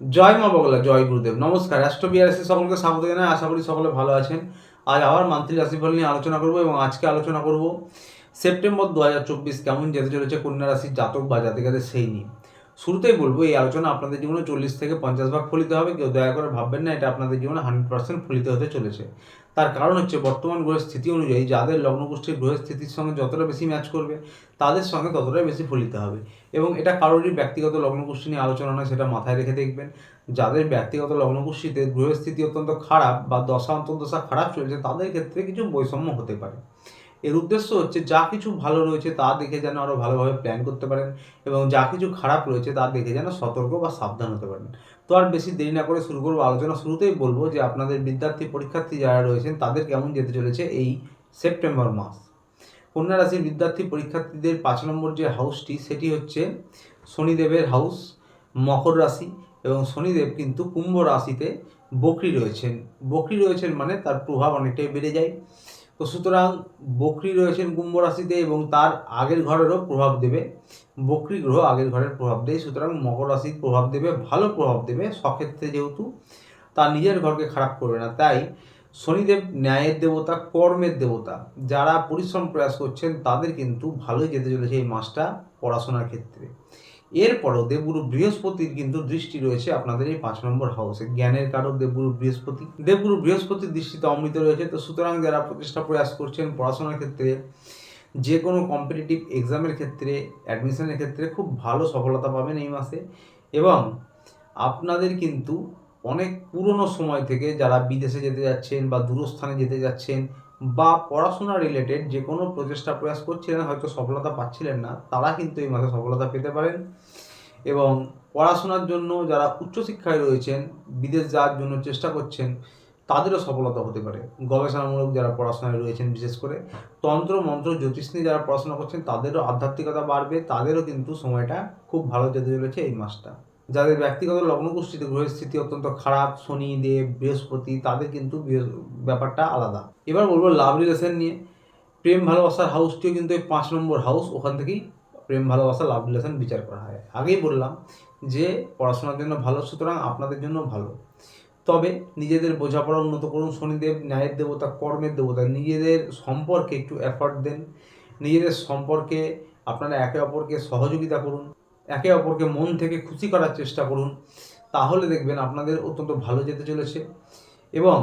জয় মা বগলা, জয় গুরুদেব। নমস্কার, অ্যাস্ট্রো বিআরএসে সকলকে স্বাগত জানাই। আশা করি সকলে ভালো আছেন। আজ আবার মান্থলি রাশিফল নিয়ে আলোচনা করব এবং আজকে আলোচনা করব সেপ্টেম্বর 2024 কেমন যেতে চলেছে কন্যা রাশির জাতক বা জাতিকাদের সেই নিয়ে। শুরুতেই বলবো, এই আলোচনা আপনাদের জীবনে 40 থেকে 50 ভাগ ফলিত হবে। কেউ দয়া করে ভাববেন না এটা আপনাদের জীবনে 100% ফলিত হতে চলেছে। তার কারণ হচ্ছে বর্তমান গ্রহের স্থিতি অনুযায়ী যাদের লগ্নগোষ্ঠীর গ্রহের স্থিতির সঙ্গে যতটা বেশি ম্যাচ করবে তাদের সঙ্গে ততটাই বেশি ফলিত হবে। এবং এটা কারোরই ব্যক্তিগত লগ্নগোষ্ঠী নিয়ে আলোচনা নয়, সেটা মাথায় রেখে দেখবেন। যাদের ব্যক্তিগত লগ্নগোষ্ঠীতে গ্রহের স্থিতি অত্যন্ত খারাপ বা দশা অন্তর্দশা খারাপ চলছে তাদের ক্ষেত্রে কিছু বৈষম্য হতে পারে। এর উদ্দেশ্য হচ্ছে যা কিছু ভালো রয়েছে তা দেখে যেন আরও ভালোভাবে প্ল্যান করতে পারেন এবং যা কিছু খারাপ রয়েছে তা দেখে যেন সতর্ক বা সাবধান হতে পারেন। তো আর বেশি দেরি না করে শুরু করবো আলোচনা। শুরুতেই বলবো যে আপনাদের বিদ্যার্থী পরীক্ষার্থী যারা রয়েছেন তাদের কেমন যেতে চলেছে এই সেপ্টেম্বর মাস। কন্যা রাশির বিদ্যার্থী পরীক্ষার্থীদের 5 নম্বর যে হাউসটি সেটি হচ্ছে শনিদেবের হাউস, মকর রাশি। এবং শনিদেব কিন্তু কুম্ভ রাশিতে বকরি রয়েছেন। বকরি রয়েছেন মানে তার প্রভাব অনেকটাই বেড়ে যায়। তো সুতরাং বকরি রয়েছেন কুম্ভ রাশিতে এবং তার আগের ঘরেরও প্রভাব দেবে। বকরি গ্রহ আগের ঘরের প্রভাব দেয়, সুতরাং মকর রাশির প্রভাব দেবে, ভালো প্রভাব দেবে স্বক্ষেত্রে, যেহেতু তার নিজের ঘরকে খারাপ করবে না। তাই শনিদেব ন্যায়ের দেবতা, কর্মের দেবতা। যারা পরিশ্রম প্রয়াস করছেন তাদের কিন্তু ভালোই যেতে চলেছে এই মাসটা পড়াশোনার ক্ষেত্রে। এরপরও দেবগুরু বৃহস্পতির কিন্তু দৃষ্টি রয়েছে আপনাদের এই 5 নম্বর হাউসে। জ্ঞানের কারক দেবগুরু বৃহস্পতি, দেবগুরু বৃহস্পতির দৃষ্টিতে অমৃত রয়েছে। তো সুতরাং যারা প্রচেষ্টা প্রয়াস করছেন পড়াশোনার ক্ষেত্রে, যে কোনো কম্পিটিটিভ এক্সামের ক্ষেত্রে, অ্যাডমিশনের ক্ষেত্রে খুব ভালো সফলতা পাবেন এই মাসে। এবং আপনাদের কিন্তু অনেক পুরনো সময় থেকে যারা বিদেশে যেতে যাচ্ছেন বা দূরস্থানে যেতে যাচ্ছেন বা পড়াশোনা রিলেটেড যে কোনো প্রচেষ্টা প্রয়াস করছিলেন, হয়তো সফলতা পাচ্ছিলেন না, তারা কিন্তু এই মাসে সফলতা পেতে পারেন। এবং পড়াশোনার জন্য যারা উচ্চশিক্ষায় রয়েছেন, বিদেশ যাওয়ার জন্য চেষ্টা করছেন, তাদেরও সফলতা হতে পারে। গবেষণামূলক যারা পড়াশোনায় রয়েছেন, বিশেষ করে তন্ত্র মন্ত্র জ্যোতিষ নিয়ে যারা পড়াশোনা করছেন তাদেরও আধ্যাত্মিকতা বাড়বে, তাদেরও কিন্তু সময়টা খুব ভালো যেতে চলেছে এই মাসটা। যাদের ব্যক্তিগত লগ্নগোষ্ঠীতে গ্রহের স্থিতি অত্যন্ত খারাপ, শনি দেব বৃহস্পতি, তাদের কিন্তু ব্যাপারটা আলাদা। এবার বলবো লাভ রিলেশন নিয়ে। প্রেম ভালোবাসার হাউসটিও কিন্তু এই 5 নম্বর হাউস, ওখান থেকেই প্রেম ভালোবাসা লাভ রিলেশন বিচার করা হয়। আগেই বললাম যে পড়াশোনার জন্য ভালো, সুতরাং আপনাদের জন্য ভালো। তবে নিজেদের বোঝাপড়া উন্নত করুন। শনিদেব ন্যায়ের দেবতা, কর্মের দেবতা। নিজেদের সম্পর্কে একটু এফর্ট দেন, নিজেদের সম্পর্কে আপনারা একে অপরকে সহযোগিতা করুন, একে অপরকে মন থেকে খুশি করার চেষ্টা করুন। তাহলে দেখবেন আপনাদের অত্যন্ত ভালো যেতে চলেছে। এবং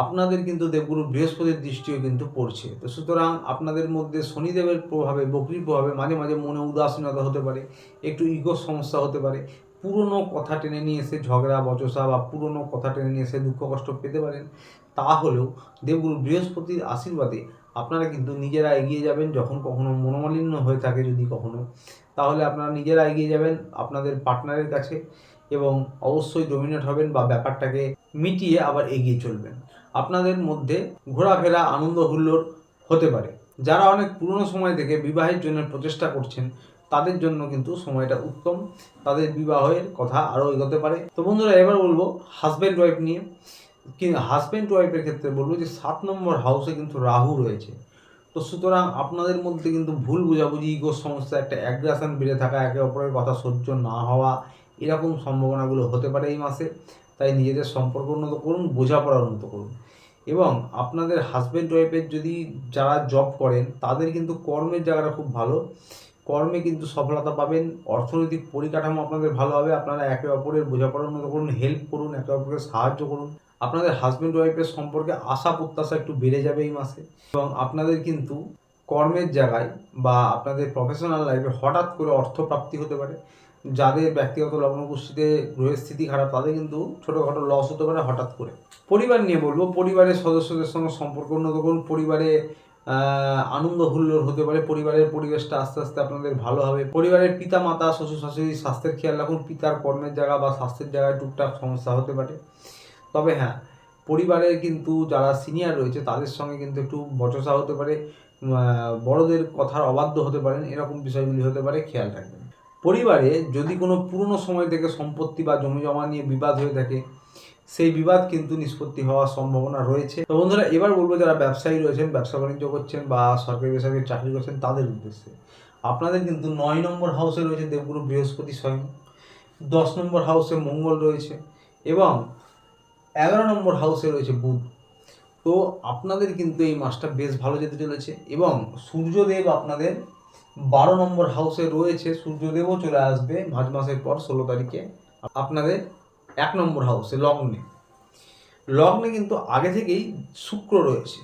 আপনাদের কিন্তু দেবগুরু বৃহস্পতির দৃষ্টিও কিন্তু পড়ছে। তো সুতরাং আপনাদের মধ্যে শনিদেবের প্রভাবে, বকরির প্রভাবে মাঝে মাঝে মনে উদাসীনতা হতে পারে, একটু ইগোর সমস্যা হতে পারে, পুরনো কথা টেনে নিয়ে এসে ঝগড়া বচসা বা পুরনো কথা টেনে নিয়ে এসে দুঃখ কষ্ট পেতে পারেন। তাহলেও দেবগুরু বৃহস্পতির আশীর্বাদে আপনারা কিন্তু নিজেরা এগিয়ে যাবেন। যখন কখনো মনোমালিন্য হয়ে থাকে যদি কখনো, তাহলে আপনারা নিজেরা এগিয়ে যাবেন আপনাদের পার্টনারের কাছে এবং অবশ্যই ডমিনেট হবেন বা ব্যাপারটাকে মিটিয়ে আবার এগিয়ে চলবেন। আপনাদের মধ্যে ঘোরাফেরা, আনন্দ হুল্লোড় হতে পারে। যারা অনেক পুরনো সময় থেকে বিবাহের জন্য প্রচেষ্টা করছেন তাদের জন্য কিন্তু সময়টা উত্তম, তাদের বিবাহের কথা আরও এগোতে পারে। তো বন্ধুরা, এবার বলবো হাজব্যান্ড ওয়াইফ নিয়ে। হাজব্যান্ড ওয়াইফের ক্ষেত্রে বলবো যে 7 নম্বর হাউসে কিন্তু রাহু রয়েছে। তো সুতরাং আপনাদের মধ্যে কিন্তু ভুল বোঝাবুঝি, ইগোর সমস্যা, একটা অ্যাগ্রেশন বেড়ে থাকা, একে অপরের কথা সহ্য না হওয়া, এরকম সম্ভাবনাগুলো হতে পারে এই মাসে। তাই নিজেদের সম্পর্ক উন্নত করুন, বোঝাপড়া উন্নত করুন। এবং আপনাদের হাজব্যান্ড ওয়াইফের যদি যারা জব করেন তাদের কিন্তু কর্মের জায়গাটা খুব ভালো। কর্মে কিন্তু সফলতা পাবেন, অর্থনৈতিক পরিকাঠামো আপনাদের ভালো হবে। আপনারা একে অপরের বোঝাপড়া উন্নত করুন, হেল্প করুন, একে অপরকে সাহায্য করুন। আপনাদের হাজব্যান্ড ওয়াইফের সম্পর্কে আশা প্রত্যাশা একটু বেড়ে যাবে এই মাসে। এবং আপনাদের কিন্তু কর্মের জায়গায় বা আপনাদের প্রফেশনাল লাইফে হঠাৎ করে অর্থপ্রাপ্তি হতে পারে। যাদের ব্যক্তিগত লগ্নগোষ্ঠীতে গ্রহের স্থিতি খারাপ তাদের কিন্তু ছোটোখাটো লস হতে পারে হঠাৎ করে। পরিবার নিয়ে বলবো, পরিবারের সদস্যদের সঙ্গে সম্পর্ক উন্নত করুন। পরিবারে আনন্দ হুল্লোড় হতে পারে। পরিবারের পরিবেশটা আস্তে আস্তে আপনাদের ভালো হবে। পরিবারের পিতা মাতা, শ্বশুর শাশুড়ির স্বাস্থ্যের খেয়াল রাখুন। পিতার কর্মের জায়গা বা স্বাস্থ্যের জায়গায় টুকটাক সমস্যা হতে পারে। তবে হ্যাঁ, পরিবারের কিন্তু যারা সিনিয়র রয়েছে তাদের সঙ্গে কিন্তু একটু বচসা হতে পারে, বড়দের কথার অবাধ্য হতে পারেন, এরকম বিষয়গুলি হতে পারে, খেয়াল রাখবেন। পরিবারে যদি কোনো পুরনো সময় থেকে সম্পত্তি বা জমি জমা নিয়ে বিবাদ হয়ে থাকে, সেই বিবাদ কিন্তু নিষ্পত্তি হওয়ার সম্ভাবনা রয়েছে। তো বন্ধুরা, এবার বলবো যারা ব্যবসায়ী রয়েছেন, ব্যবসা বাণিজ্য করছেন বা সরকারি বেসরকারি চাকরি করছেন তাদের উদ্দেশ্যে। আপনাদের কিন্তু 9 নম্বর হাউসে রয়েছে দেবগুরু বৃহস্পতি স্বয়ং। 10 নম্বর হাউসে মঙ্গল রয়েছে এবং 11 নম্বর হাউসে রয়েছে বুধ। তো আপনাদের কিন্তু এই মাসটা বেশ ভালো যেতে চলেছে এবং সূর্যদেব আপনাদের 12 নম্বর হাউসে রয়েছে। সূর্যদেবও চলে আসবে মার্চ মাসের পর 16 তারিখে আপনাদের 1 নম্বর হাউসে লগ্নে কিন্তু আগে থেকেই শুক্র রয়েছে,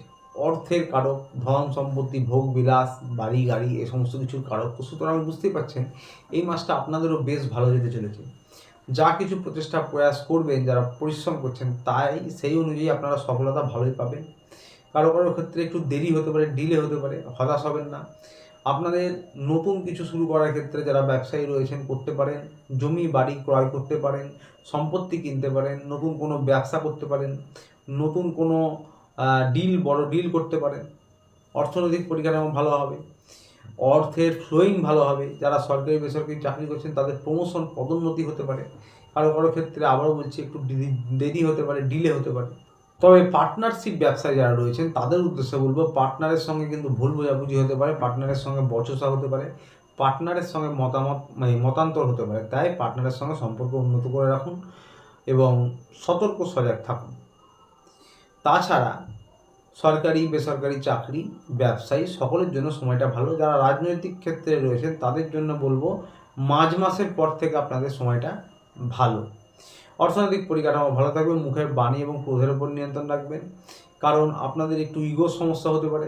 অর্থের কারক, ধন সম্পত্তি, ভোগ বিলাস, বাড়ি গাড়ি এ সমস্ত কিছুর কারক। তো সুতরাং বুঝতেই পারছেন এই মাসটা আপনাদেরও বেশ ভালো যেতে চলেছে। যা কিছু প্রচেষ্টা প্রয়াস করবেন, যারা পরিশ্রম করছেন, তাই সেই অনুযায়ী আপনারা সফলতা ভালোই পাবেন। কারো কারো ক্ষেত্রে একটু দেরি হতে পারে, ডিলে হতে পারে, হতাশ হবেন না। আপনাদের নতুন কিছু শুরু করার ক্ষেত্রে যারা ব্যবসায়ী রয়েছেন করতে পারেন, জমি বাড়ি ক্রয় করতে পারেন, সম্পত্তি কিনতে পারেন, নতুন কোনো ব্যবসা করতে পারেন, নতুন কোনো বড় ডিল করতে পারেন। অর্থনৈতিক পরিকাঠামো ভালো হবে, অর্থের ফ্লোয়িং ভালো হবে। যারা সরকারি বেসরকারি চাকরি করছেন তাদের প্রমোশন পদোন্নতি হতে পারে। কারো কারো ক্ষেত্রে আবারও বলছি একটু দেরি হতে পারে, ডিলে হতে পারে। তবে পার্টনারশিপ ব্যবসায় যারা রয়েছেন তাদের উদ্দেশ্যে বলবো, পার্টনারের সঙ্গে কিন্তু ভুল বোঝাবুঝি হতে পারে, পার্টনারের সঙ্গে বচসা হতে পারে, পার্টনারের সঙ্গে মতান্তর হতে পারে। তাই পার্টনারের সঙ্গে সম্পর্ক উন্নত করে রাখুন এবং সতর্ক সজাগ থাকুন। তাছাড়া সরকারি বেসরকারি চাকরি, ব্যবসায়ী সকলের জন্য সময়টা ভালো। যারা রাজনৈতিক ক্ষেত্রে রয়েছেন তাদের জন্য বলবো মার্চ মাসের পর থেকে আপনাদের সময়টা ভালো। অর্থনৈতিক পরিকাঠামো ভালো থাকবে, মুখের বাণী এবং ক্রোধের উপর নিয়ন্ত্রণ রাখবেন, কারণ আপনাদের একটু ইগোর সমস্যা হতে পারে,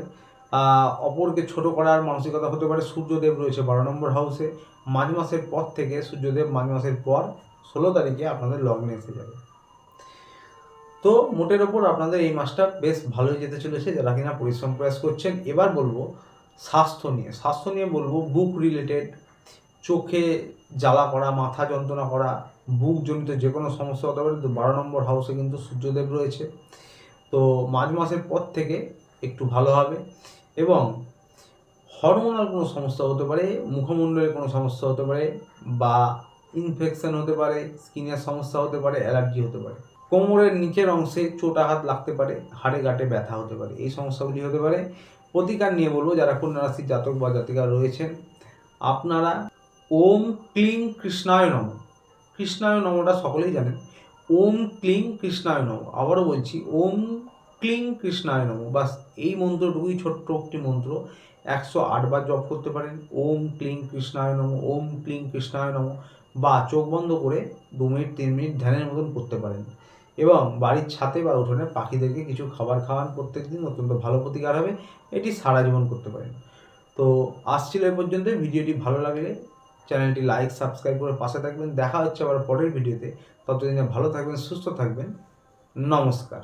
অপরকে ছোট করার মানসিকতা হতে পারে। সূর্যদেব রয়েছে 12 নম্বর হাউসে। মার্চ মাসের পর থেকে সূর্যদেব মার্চ মাসের পর 16 তারিখে আপনাদের লগ্নে এসে যাবে। তো মোটের ওপর আপনাদের এই মাসটা বেশ ভালোই যেতে চলেছে যারা কিনা পরিশ্রম প্রয়াস করছেন। এবার বলবো স্বাস্থ্য নিয়ে বলবো বুক রিলেটেড, চোখে জ্বালা করা, মাথা যন্ত্রণা করা, বুকজনিত যে কোনো সমস্যা হতে পারে। তো 12 নম্বর হাউসে কিন্তু সূর্যদেব রয়েছে। তো মার্চ মাসের পর থেকে একটু ভালো হবে এবং হরমোনাল কোনো সমস্যা হতে পারে, মুখমণ্ডলের কোনো সমস্যা হতে পারে, বা ইনফেকশন হতে পারে, স্কিনের সমস্যা হতে পারে, অ্যালার্জি হতে পারে, কোমরের নিচের অংশে চোটাঘাত লাগতে পারে, হাড়ে গাঁটে ব্যথা হতে পারে, এই সমস্যাগুলি হতে পারে। প্রতিকার নিয়ে বলবো, যারা কন্যা রাশির জাতক বা জাতিকা রয়েছেন আপনারা ওম ক্লিং কৃষ্ণায় নমঃ, কৃষ্ণায় নমঃটা সকলেই জানেন। ওম ক্লিং কৃষ্ণায় নমঃ, আবারও বলছি ওম ক্লিং কৃষ্ণায় নমঃ। বাস এই মন্ত্রটুকুই, ছোট্ট একটি মন্ত্র, 108 বার জপ করতে পারেন। ওম ক্লিং কৃষ্ণায় নমঃ, ওম ক্লিং কৃষ্ণায় নমঃ, বা চোখ বন্ধ করে 2 মিনিট 3 মিনিট ধ্যানের মতন করতে পারেন। এবং বাড়ির ছাদে বা উঠোনে পাখিদেরকে কিছু খাবার খাওয়ান প্রত্যেক দিন, অত্যন্ত ভালো প্রতিকার হবে। এটি সারা জীবন করতে পারেন। তো আসছিল এই পর্যন্ত। ভিডিওটি ভালো লাগলে চ্যানেলটি লাইক সাবস্ক্রাইব করে পাশে থাকবেন। দেখা হচ্ছে আবার পরের ভিডিওতে। ততদিনে ভালো থাকবেন, সুস্থ থাকবেন। নমস্কার।